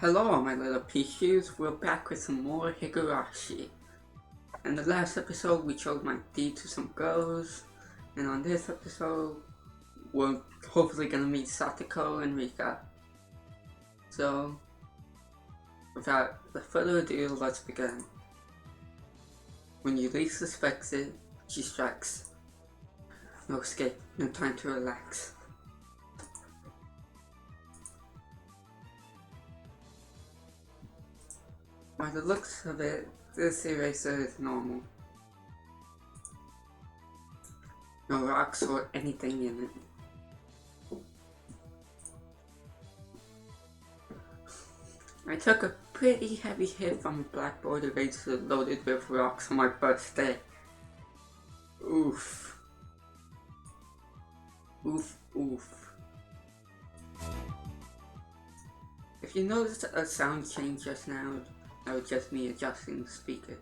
Hello, my little Peashies. We're back with some more Higurashi. In the last episode, we showed my deed to some girls, and on this episode, we're hopefully gonna meet Satoko and Rika. So, without further ado, let's begin. When you least suspect it, she strikes. No escape, no time to relax. By the looks of it, this eraser is normal. No rocks or anything in it. I took a pretty heavy hit from a blackboard eraser loaded with rocks on my birthday. Oof. Oof, oof. If you noticed a sound change just now, that was just me adjusting the speaker.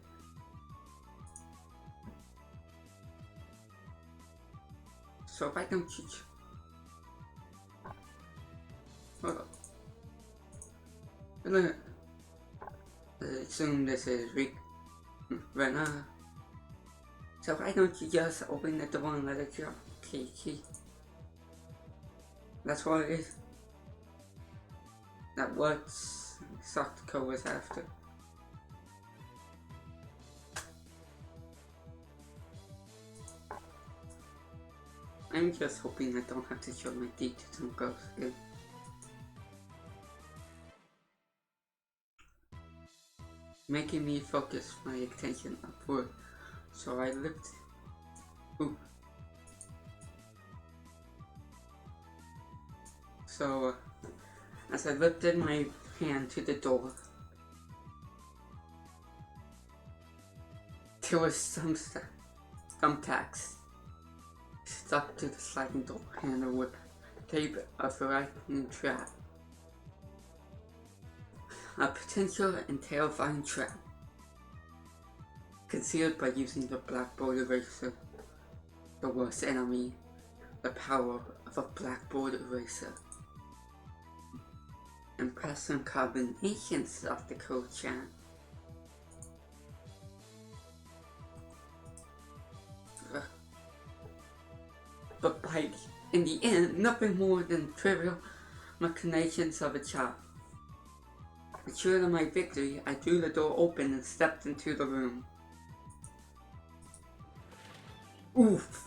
So why don't you... Hold up. I'm gonna assume this is Rena. So why don't you just open the door and let it drop, Peashy? That's what it is. That what Satoko was after. I'm just hoping I don't have to show my deed to some girls again. Making me focus my attention upward, so I looked. Ooh. So, as I lifted my hand to the door, there was some thumbtacks stuck to the sliding door handle with tape of a frightening trap. A potential and terrifying trap, concealed by using the blackboard eraser. The worst enemy, the power of a blackboard eraser. Impressive combinations of the code chan. But in the end, nothing more than trivial machinations of a child. Assured of my victory, I threw the door open and stepped into the room. Oof!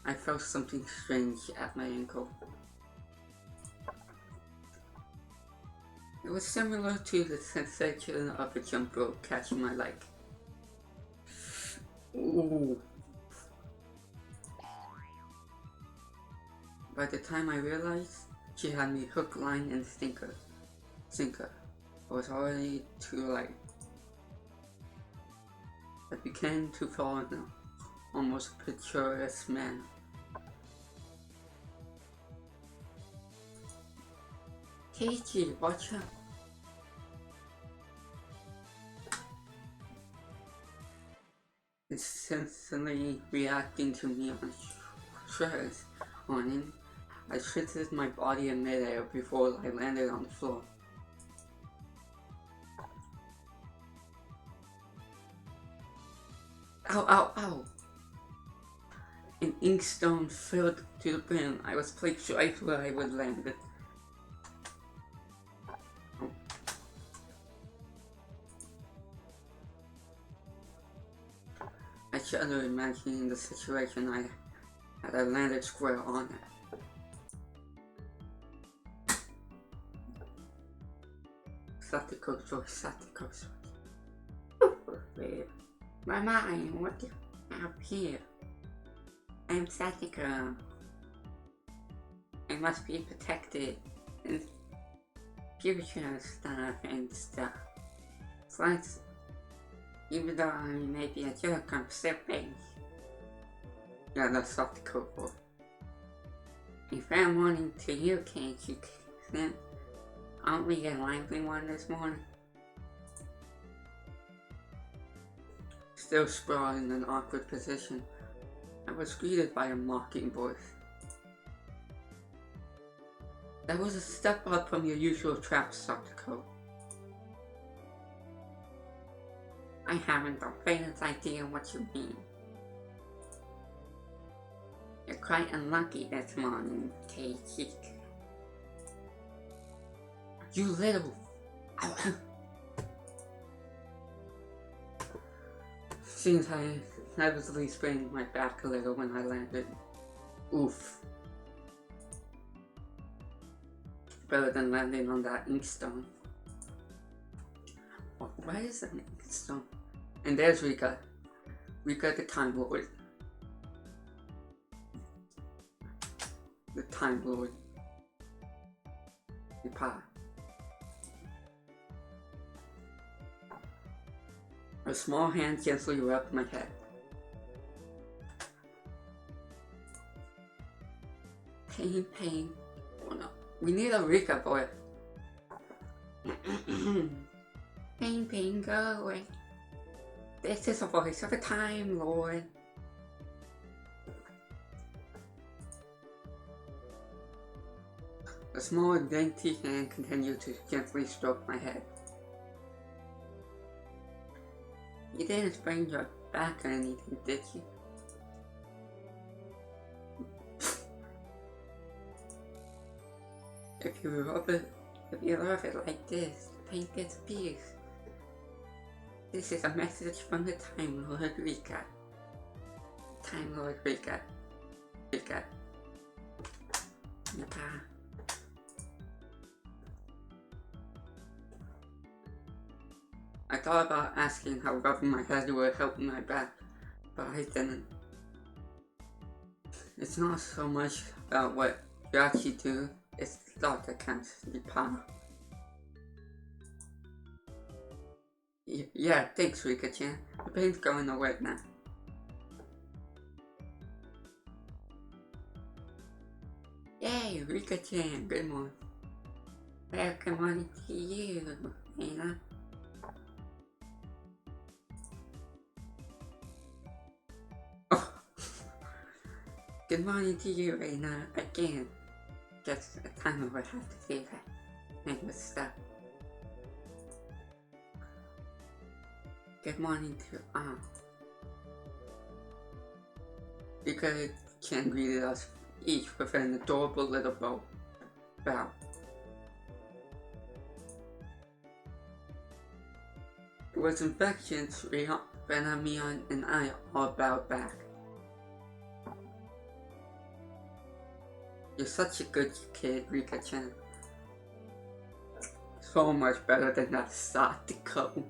I felt something strange at my ankle. It was similar to the sensation of a jump rope catching my leg. Ooh. By the time I realized, she had me hook, line, and sinker. I was already too late. I began to fall in an almost picturesque manner. Peashy, watch out! Instantly reacting to me on Shredder's warning, I shifted my body in midair before I landed on the floor. Ow, ow, ow! An inkstone filled to the brim. I was placed right where I would land it. I shudder imagining the situation had I landed square on it. Satoko's voice, Satoko's voice. My mind, what do you have here? I'm Satoko. I must be protected and future stuff and stuff. Slice. Even though I may be a jerk, I'm still big. Yeah, that's Satoko voice. A fair morning to you, can't you? Aren't we a lively one this morning? Still sprawled in an awkward position, I was greeted by a mocking voice. That was a step up from your usual trap, Satoko. I haven't the faintest idea what you mean. You're quite unlucky this morning, Peashy. You little... Seems I nervously sprained my back a little when I landed. Oof. Better than landing on that inkstone. What is an inkstone? And there's Rika. Rika the Time Lord. The Time Lord. Pa. A small hand gently rubbed my head. Pain, pain. Oh no. We need a Rika boy. Pain, pain, go away. This is the voice of the Time Lord. A small dainty hand continued to gently stroke my head. You didn't sprain your back or anything, did you? If you rub it like this, the pain disappears. This is a message from the Time Lord Rika. Time Lord Rika. Rika. Napa. I thought about asking how rubbing my head would help my back, but I didn't. It's not so much about what you actually do, it's the thought that counts, Napa. Yeah, thanks Rika-chan. The pain's going away now. Yay, Rika-chan, good morning. Well, good morning to you, Anna. Good morning to you, Reina, again. Just a time I would have to say that. And with stuff. Good morning to Rika Chan greeted us each with an adorable little bow. It was infections, Benamion and I all bowed back. You're such a good kid, Rika-chan. So much better than that Satoko.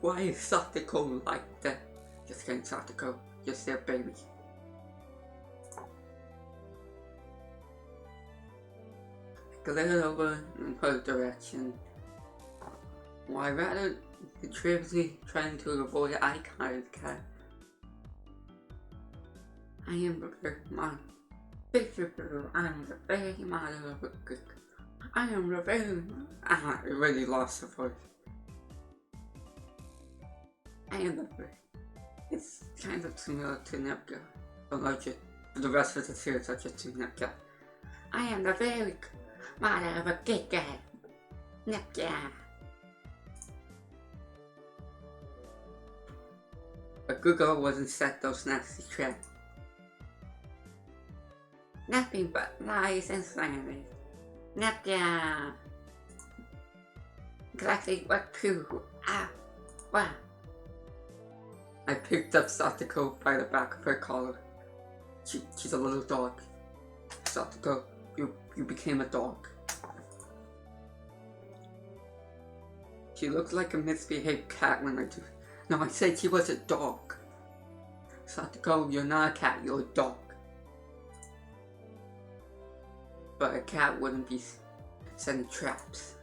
Why is Satoko like that? Just kidding, Satoko. You're still a baby. I glared over in her direction. Why rather contributively trying to avoid eye contact. I am the very model of a cook. I am the very... I really lost the voice. I am the very... It's kind of similar to Nepka. Allergic. The rest of the series are just to Nepka. I am the very model of a good guy. Nepka. A good girl wasn't set those nasty traps. Nothing but lies and slander. Nepka. Exactly what true. Wow. I picked up Satoko by the back of her collar. She's a little dog. Satoko, you became a dog. She looked like a misbehaved cat when I do. No, I said she was a dog. Satoko, you're not a cat, you're a dog. But a cat wouldn't be setting traps.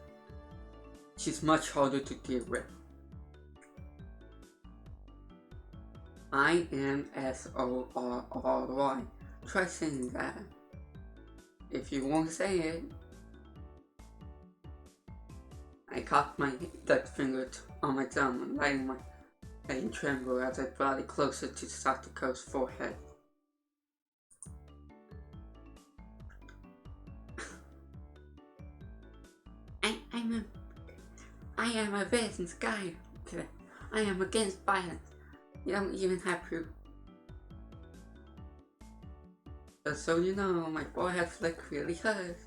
She's much harder to deal with. I am S-O-R-R-Y. Try saying that. If you won't say it. I cocked my dead finger on my thumb and letting my head tremble as I brought it closer to Satoko's forehead. I am a business guy. I am against violence. You don't even have proof. Just so you know, my forehead flick really hurts.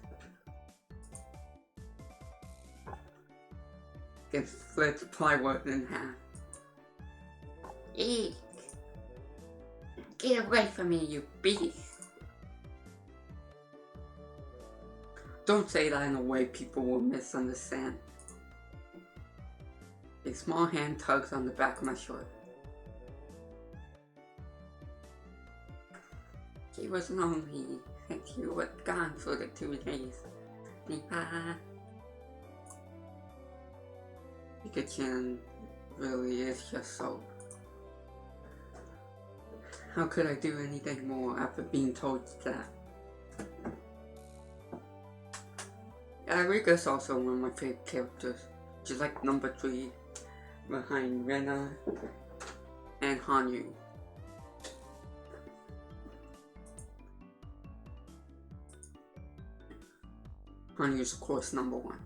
Can split plywood in half. Eek! Get away from me, you beast! Don't say that in a way people will misunderstand. A small hand tugs on the back of my shirt. He was lonely, and he was gone for the 2 days. Rika. Rika-chan really is just so. How could I do anything more after being told that? Rika's also one of my favorite characters. She's like number 3 behind Rena and Hanyu. Hanyu's of course number 1.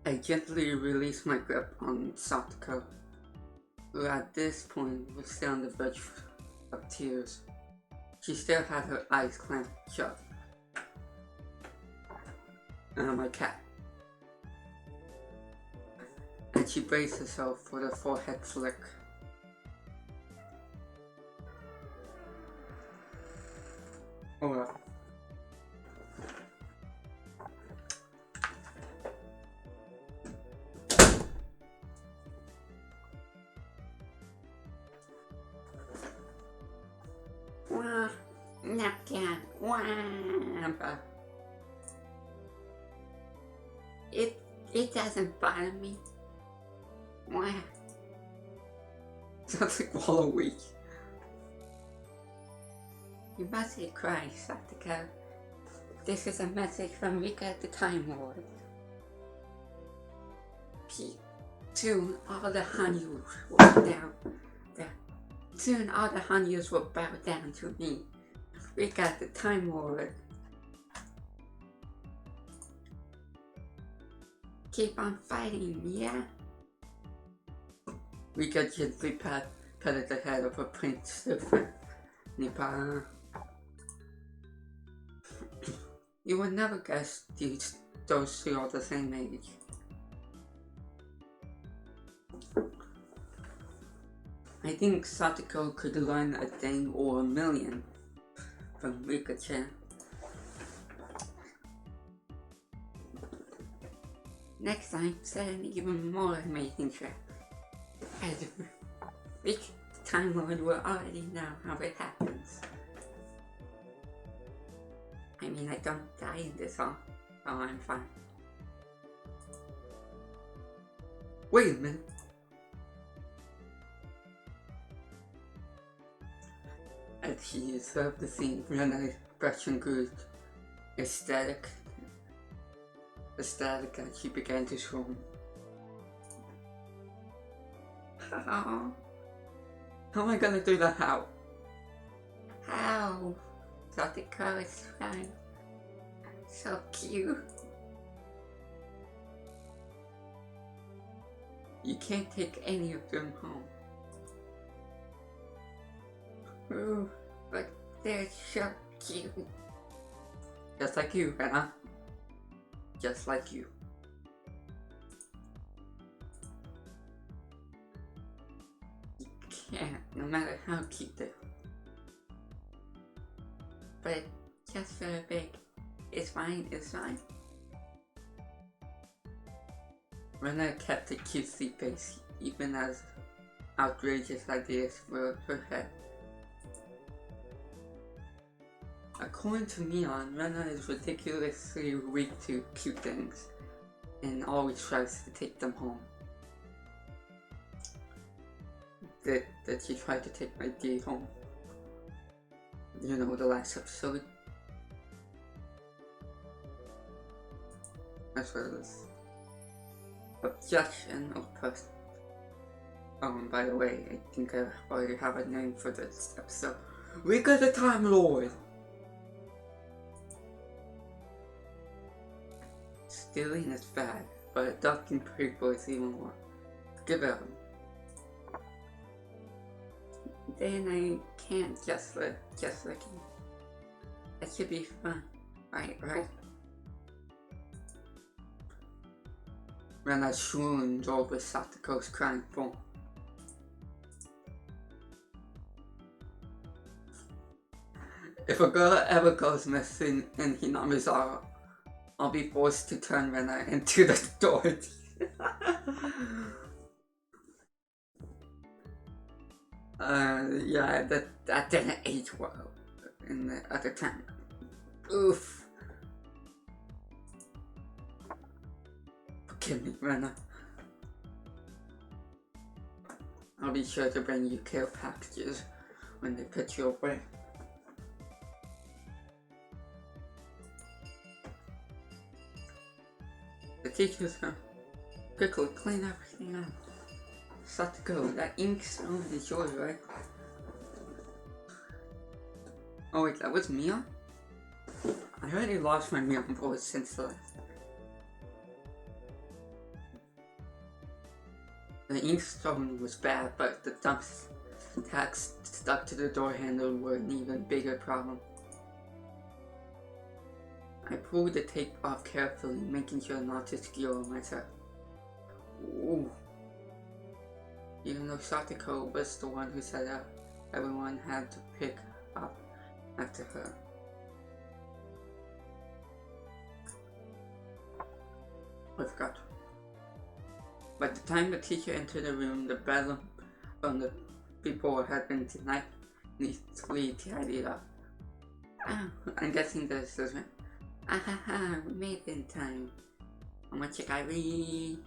I gently released my grip on Satoko, who at this point was still on the verge of tears. She still had her eyes clamped shut. My cat. And she braced herself for the forehead flick. Oh well. Napkin. It doesn't bother me. Why? Sounds like Waluigi. You mustn't cry, Satoko. This is a message from Rika the Time Lord. Soon all the Hanyus will bow down. Soon all the Hanyus will bow down to me. Rika the Time Lord. Keep on fighting, yeah? Rika gently patted the head of her prince friend. Nipa. You would never guess those two are the same age. I think Satoko could learn a thing or a million from Rika-chan. Next time, set an even more amazing trap. As Rika the Time Lord will already know how it happens. I mean, I don't die in this all. Oh, I'm fine. Wait a minute. As he observed the scene, Rena's expression grew ecstatic as she began to swoon. How am I gonna do that? How? Satoko is fine. So cute. You can't take any of them home. Ooh, but they're so cute. Just like you, Rena. Just like you. You can't, no matter how cute they are. But just for a bit, it's fine. Rena kept a cutesy face, even as outrageous ideas filled her head. According to Neon, Rena is ridiculously weak to cute things, and always tries to take them home. That she tried to take my D home. You know, the last episode. As well as objection of person. By the way, I think I already have a name for this episode. Rika the Time Lord! stealing is bad, but adopting people is even worse. Give it up. Then I can't just like him. That should be fun. Right? When I swooned over Satoko's crying phone. If a girl ever goes missing in Hinamizawa, I'll be forced to turn Rena into the door. Yeah, that didn't age well at the time. Oof. Forgive me, Rena. I'll be sure to bring you care packages when they put you away. The teacher's gonna quickly clean everything up. Satoko, that ink's over the yours, right? Oh wait, that was Mia? I already lost my Mia voice since the inkstone was bad, but the thumbtacks stuck to the door handle were an even bigger problem. I pulled the tape off carefully, making sure not to skewer myself. Ooh. Even though Satoko was the one who said that everyone had to pick up after her. I forgot. By the time the teacher entered the room, the bedroom from the before had been neatly tidied up. Oh, I'm guessing this is right. Ahaha, we made it in time. How much did I read?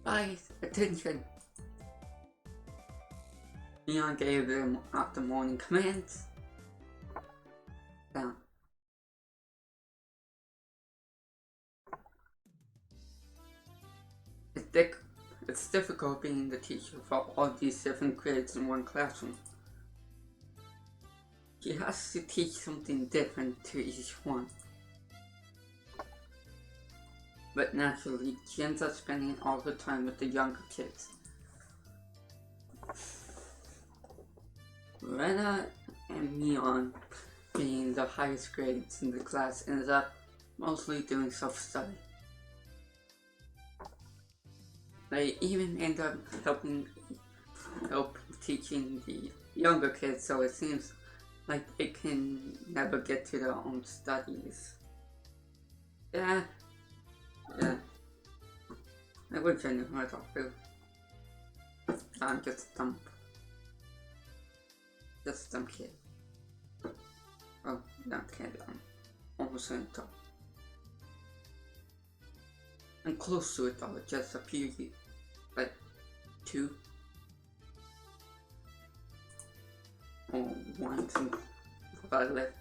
Guys, attention! Neon gave them out the morning commands. Down. It's difficult being the teacher for all these different grades in one classroom. She has to teach something different to each one. But naturally, she ends up spending all her time with the younger kids. Rena and Neon, being the highest grades in the class, ended up mostly doing self-study. They even end up helping teaching the younger kids, so it seems like they can never get to their own studies. Yeah. I wish I knew how to talk to. I'm just a dumb kid. Oh, not kid, I'm almost an adult. I'm close to it though, just a few years, like 2 or 1 since I left.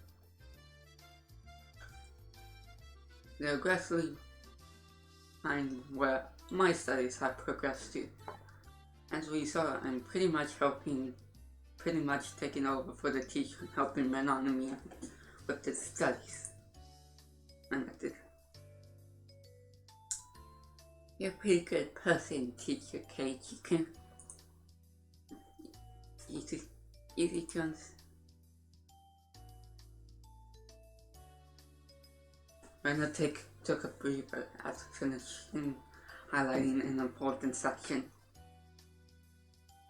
They're aggressively behind where my studies have progressed to. As a result, I'm pretty much taking over for the teacher and helping Renan and Mia with the studies. And I did. You're a pretty good person, Teacher Kate. You can easy to understand. Rena took a breather after finishing highlighting an important section.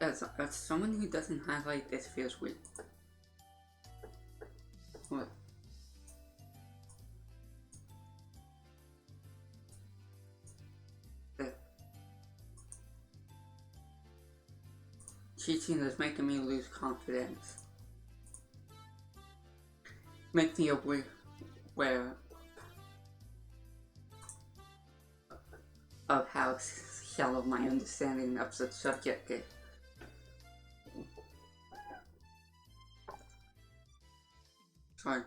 As someone who doesn't highlight, this feels weird. What? Teaching is making me lose confidence. Make me aware of how shallow my understanding of the subject is. Sorry.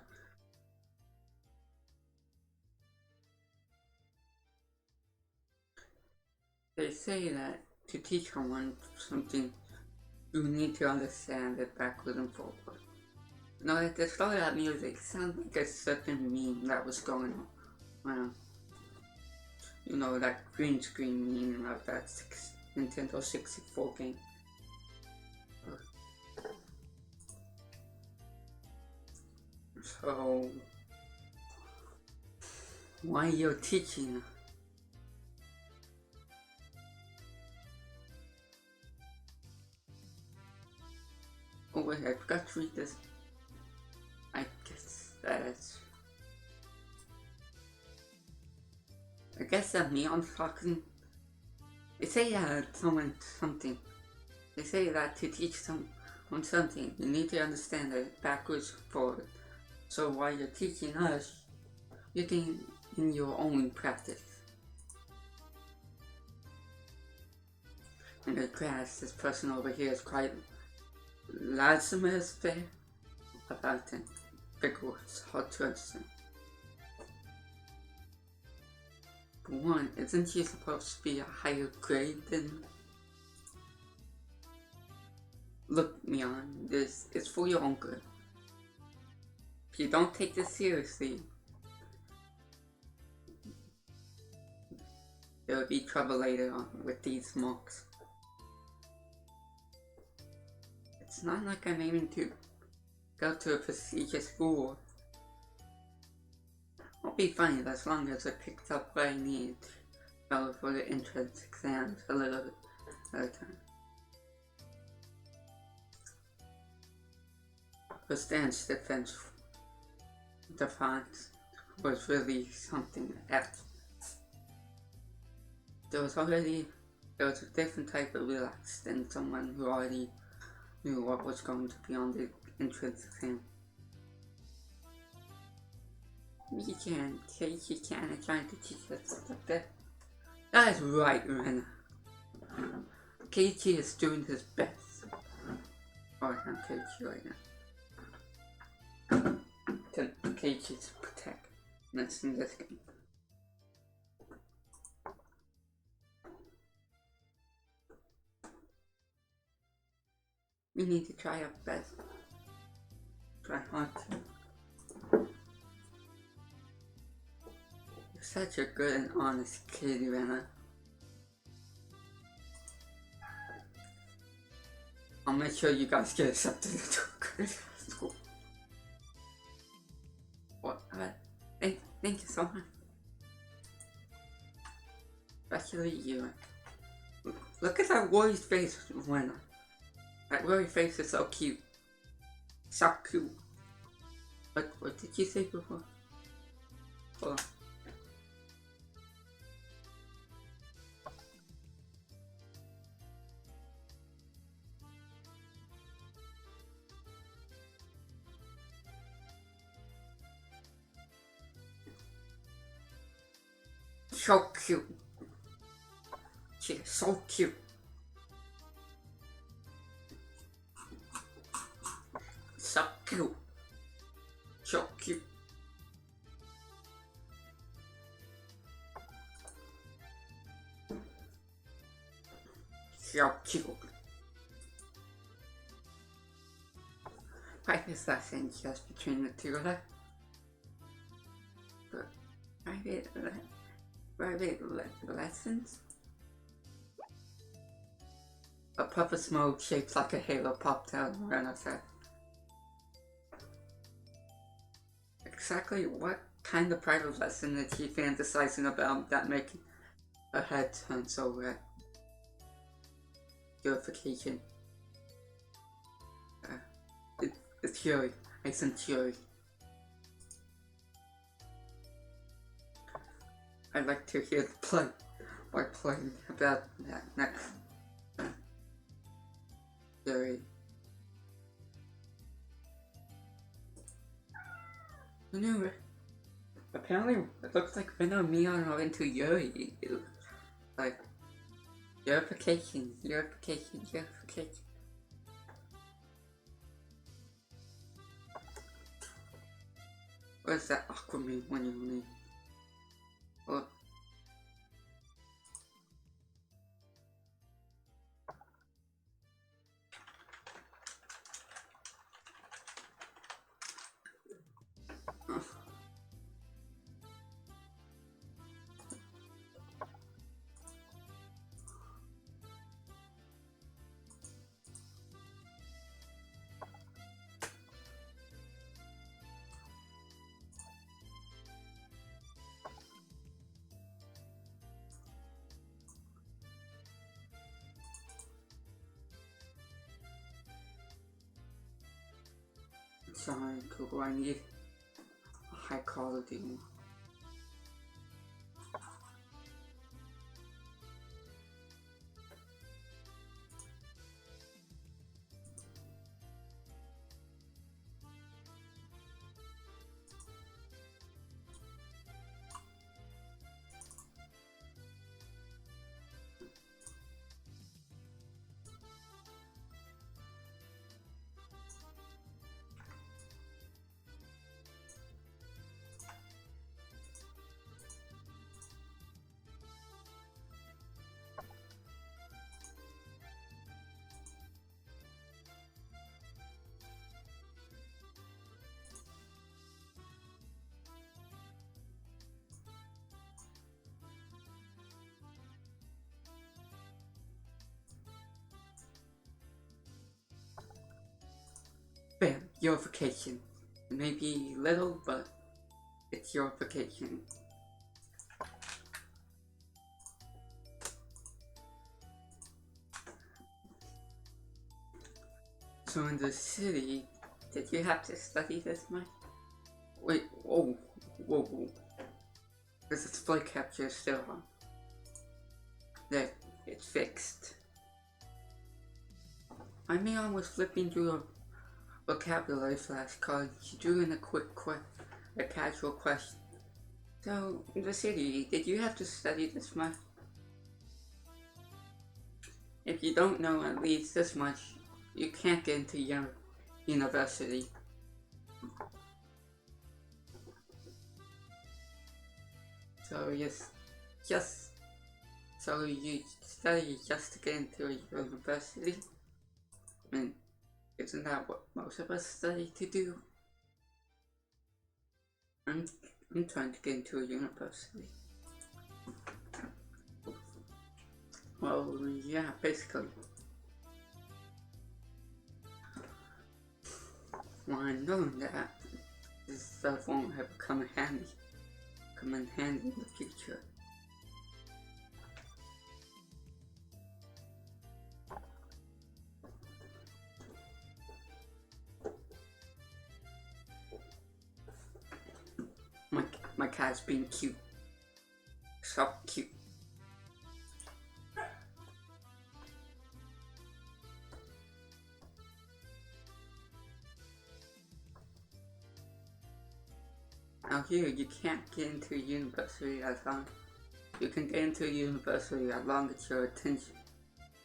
They say that to teach someone something, you need to understand it backward and forward. No, at the start of that music, it sounded like a certain meme that was going on. You know, that green screen meme of that Nintendo 64 game. So, why you're teaching? Oh wait, I forgot to read this. I guess that Neon's talking. They say someone something. They say that to teach someone something, you need to understand it backwards and forward. So while you're teaching us, you're doing in your own practice. In the class, this person over here is quite lazarus there about it. Big words, hard to understand. For one, isn't she supposed to be a higher grade than? Look, Mion, this is for your own good. If you don't take this seriously, there will be trouble later on with these marks. It's not like I'm aiming to go to a prestigious school. I'll be fine as long as I picked up what I need for the entrance exams a little bit at a time. The Stan's defense was really something else. There was a different type of relax than someone who already knew what was going to be on the entrance exam. You can't say she can't try to teach us like that. That is right, Rena. Keiichi is doing his best. Oh, I'm Keiichi right now. Keiichi's protect. That's in this game. We need to try our best. Try hard to. You're such a good and honest kid, Rena. I'll make sure you guys get accepted into a good school. What? Thank you so much. Especially you. Look at that worried face, Rena. That worried face is so cute. So cute. What did you say before? Hold on. So cute. She is so cute. So cute. So cute. So cute. Practice lesson just between the two of us. Private lessons? A puff of smoke shaped like a halo popped out of Rena's head. Exactly what kind of private lesson is he fantasizing about that making her head turn so red? Purification. It's fury. I sense fury. I'd like to hear the play by playing about that next. Fury. Apparently, it looks like Ren and Mion are into Yuri. Like, Purification. What does that aqua mean when you leave? Well, sorry, Google, I need a high quality one. Bam, your vacation. It may be little, but it's your vacation. So in the city, did you have to study this much? Wait, whoa. This display capture is still on. There, it's fixed. I mean, I was flipping through a vocabulary flashcard. She drew in a casual question. So, in the city, did you have to study this much? If you don't know at least this much, you can't get into your university. So you study just to get into a university? I mean, isn't that what most of us study to do? I'm trying to get into a university. Well, yeah, basically. Well, I know that this stuff won't ever come in handy in the future. My cat's being cute. So cute. Out here, you can't get into a university as long. You can get into a university as long as your attention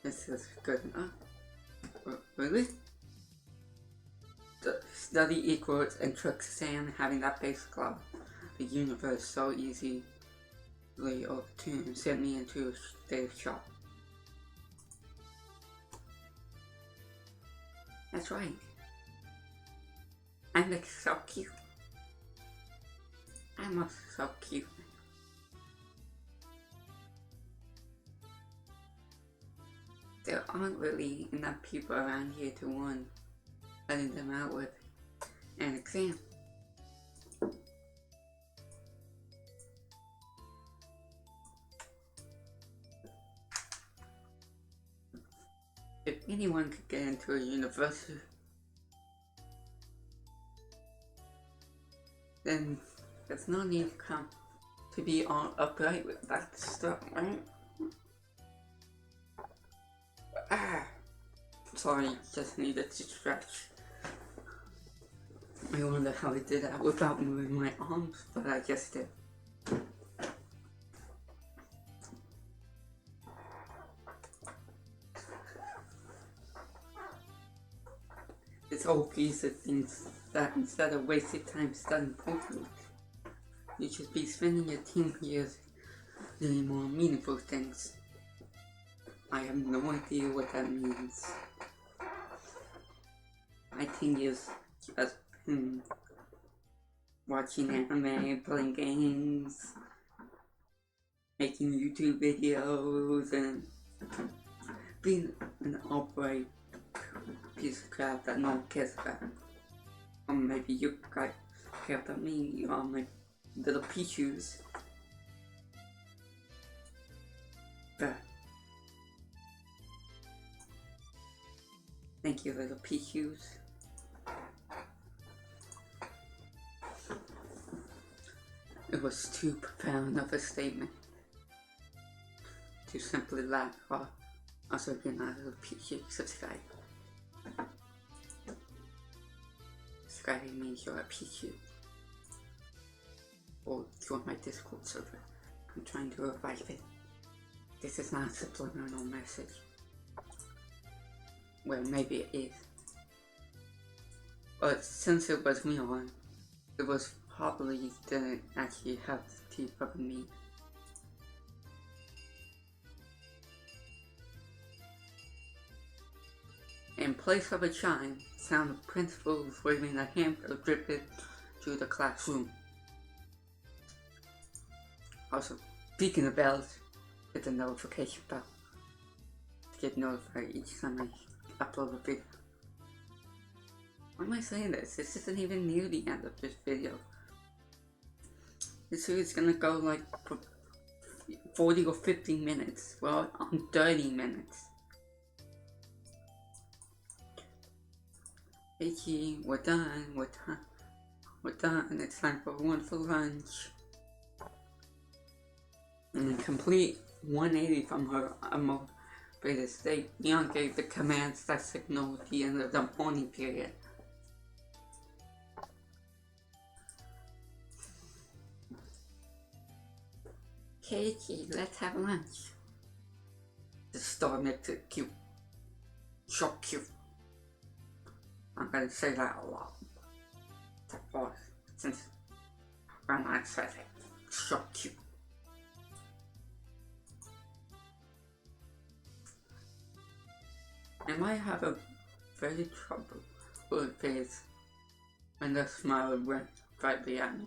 is good enough. Really? The study equals entrance exam, having that basic law. The universe so easily to send me into a state of shock. That's right. I look so cute. I'm so cute. There aren't really enough people around here to warn letting them out with an exam. If anyone could get into a university, then there's no need to be all upright with that stuff, right? Sorry, just needed to stretch. I wonder how I did that without moving my arms, but I just did. This whole piece of things that instead of wasting time studying Pokemon, you should be spending your teen years doing more meaningful things. I have no idea what that means. My teen years just been watching anime, playing games, making YouTube videos, and being an upright piece of crap that no one cares about. Or maybe you guys care about me, or my little Peashy's. But thank you, little Peashy's. It was too profound of a statement to simply laugh off. Also, again, I love Peashy. Subscribe. Subscribing means you're a Peashy. Or join my Discord server. I'm trying to revive it. This is not a subliminal message. Well, maybe it is. But since it was me on, it was probably didn't actually have the teeth of me. In place of a chime, sound of principals waving a hamper drifted through the classroom. Also, speaking of bells, hit the notification bell to get notified each time I upload a video. Why am I saying this? This isn't even near the end of this video. This video is gonna go like 40 or 50 minutes. Well, I'm 30 minutes. Peashy, we're done, we're done, it's time for one for lunch. In a complete 180 from her motivated state, Neon gave the commands that signaled the end of the morning period. Peashy, let's have lunch. The store makes it cute. So cute. I'm gonna say that a lot. Since Rama said it. So cute. I might have a very troubled face when the smile went brightly at me.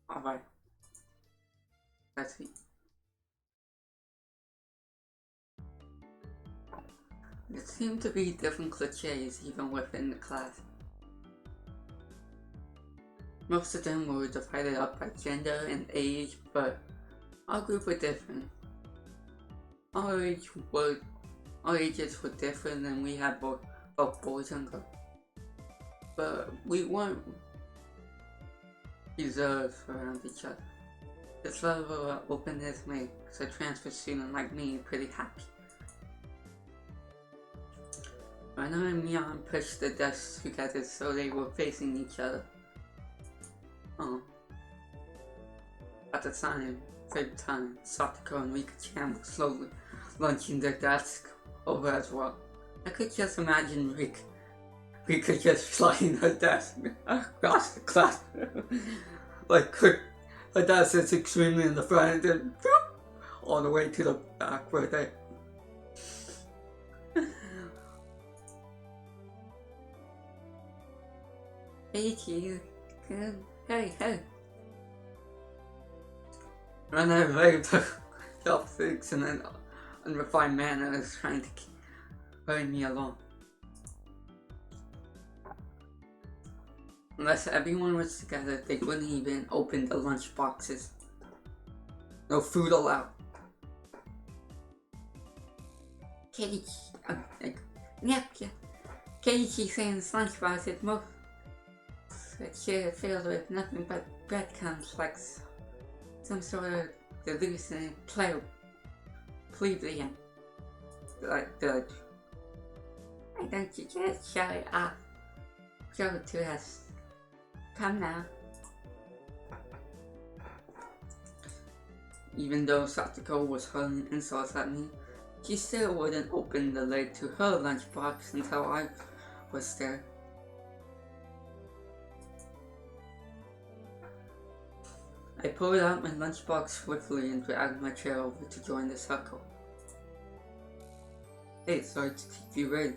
Alright. Let's see. There seem to be different cliches even within the class. Most of them were divided up by gender and age, but our group were different. Our ages were different and we had both boys and girls. But we weren't reserved around each other. This level of openness makes a transfer student like me pretty happy. Rana and Mian pushed the desks together so they were facing each other. At the same time, Satoko and Rika-chan were slowly lunching their desk over as well. I could just imagine Rika just sliding her desk across the class. Like her desk is extremely in the front and then all the way to the back where they Peashy, hey. And I waved her chopsticks in an unrefined manner as trying to hurry me along. Unless everyone was together, they wouldn't even open the lunch boxes. No food allowed. Peashy saying the lunchbox is most filled with nothing but breadcrumbs like some sort of delusion plebeian. Like, why don't you just show it off? Show it to us. Come now. Even though Satoko was hurling insults at me, she still wouldn't open the lid to her lunchbox until I was there. I pulled out my lunchbox swiftly and dragged my chair over to join the circle. Hey, sorry to keep you ready.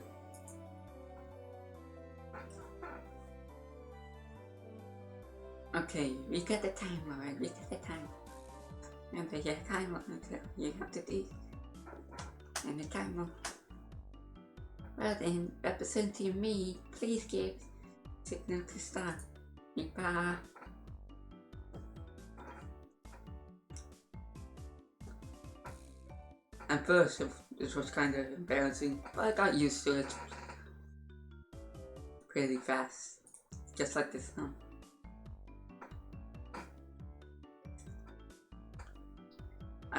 Okay, we got the time, alright, we got the time. Remember your timer until you have to do. And the timer. Well then, representing me, please give signal to start. Rika. At first, this was kind of embarrassing, but I got used to it pretty fast. Just like this now.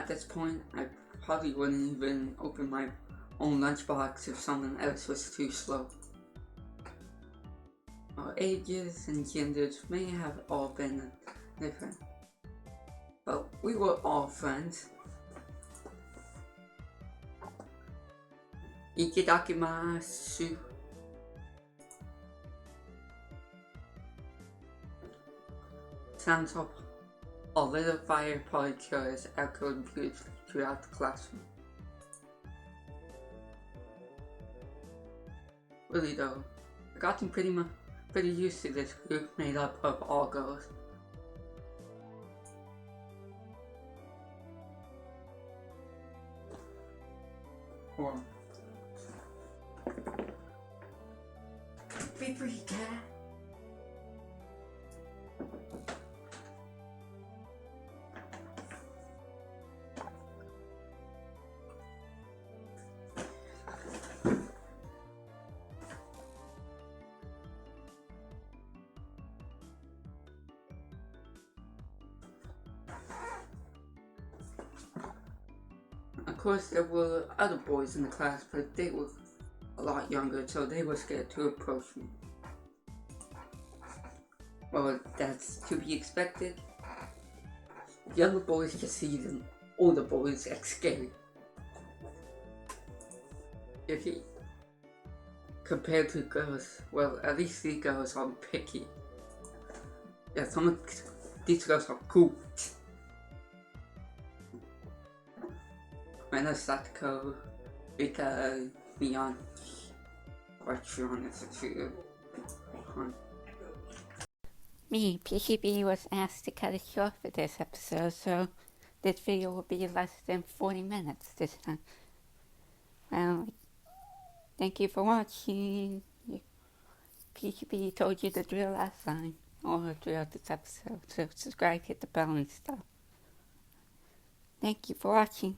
this point, I probably wouldn't even open my own lunchbox if someone else was too slow. Our ages and genders may have all been different, but we were all friends. Ikidakimasu. Sounds of a little fire particles echoed beautifully throughout the classroom. Really though, I gotten pretty used to this group made up of all girls. Or be free, cat. Of course, there were other boys in the class, but they were a lot younger, so they were scared to approach me. Well, that's to be expected. Younger boys can see the older boys act scary. Compared to girls, well, at least these girls are picky. Yeah, these girls are cool. I know Satoko, Rika, Leon, Archon is a trio. Me, PeashyBee, was asked to cut it short for this episode, so this video will be less than 40 minutes this time. Well, thank you for watching. PeashyBee told you the drill last time, or throughout this episode, so subscribe, hit the bell and stuff. Thank you for watching.